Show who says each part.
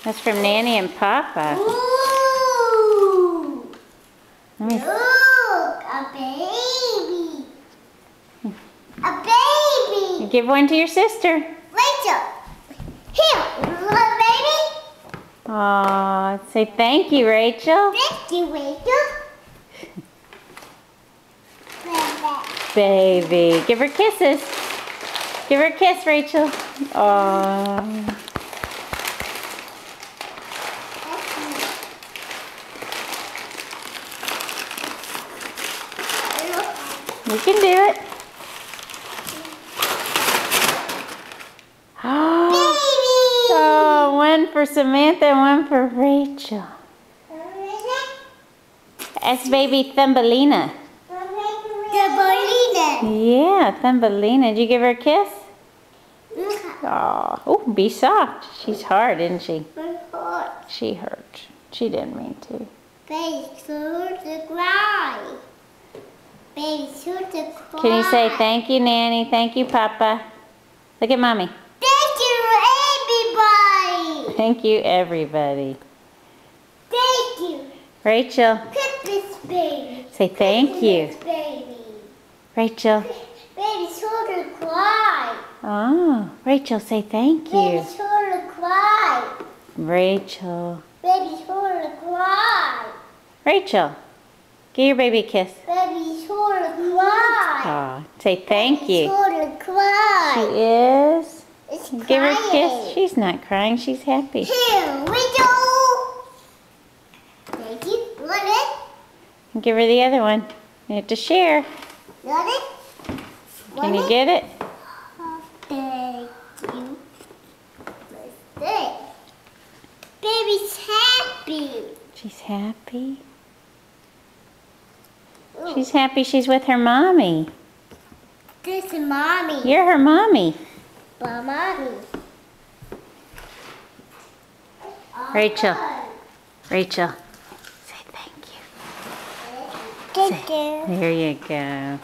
Speaker 1: That's from Nanny and Papa.
Speaker 2: Ooh!
Speaker 1: Let me...
Speaker 2: Look, a baby. A baby.
Speaker 1: Give one to your sister.
Speaker 2: Rachel, here, little baby.
Speaker 1: Aw, say thank you, Rachel.
Speaker 2: Thank you, Rachel.
Speaker 1: Baby, give her kisses. Give her a kiss, Rachel. Aww. You can do it. Oh, one for Samantha and one for Rachel. That's baby Thumbelina. Yeah, Thumbelina. Did you give her a kiss? Oh, be soft. She's hard, isn't she? She hurt. She didn't mean to.
Speaker 2: Baby, sure to cry. Baby, sure to cry.
Speaker 1: Can you say thank you, Nanny? Thank you, Papa. Look at Mommy.
Speaker 2: Thank you, everybody.
Speaker 1: Thank you, everybody.
Speaker 2: Thank you.
Speaker 1: Rachel.
Speaker 2: Christmas baby.
Speaker 1: Say thank you.
Speaker 2: Christmas baby.
Speaker 1: Rachel.
Speaker 2: Baby, sure to cry.
Speaker 1: Oh, Rachel, say thank
Speaker 2: Baby,
Speaker 1: you.
Speaker 2: sure to cry.
Speaker 1: Rachel.
Speaker 2: Baby, sure to cry.
Speaker 1: Rachel. Give your baby a kiss.
Speaker 2: Baby, sure to cry.
Speaker 1: Oh, say thank
Speaker 2: Baby,
Speaker 1: you.
Speaker 2: sure to cry.
Speaker 1: She is.
Speaker 2: It's
Speaker 1: Give her a kiss.
Speaker 2: crying.
Speaker 1: She's not crying. She's happy.
Speaker 2: Here we go. Thank you. Want it?
Speaker 1: Give her the other one. You have to share.
Speaker 2: Want it?
Speaker 1: Can you get it?
Speaker 2: Thank you. Baby's happy.
Speaker 1: She's happy.
Speaker 2: Ooh,
Speaker 1: She's happy she's with her mommy.
Speaker 2: this is mommy.
Speaker 1: You're her mommy.
Speaker 2: Mommy.
Speaker 1: Rachel. Rachel. Say thank you.
Speaker 2: Thank you.
Speaker 1: There you go.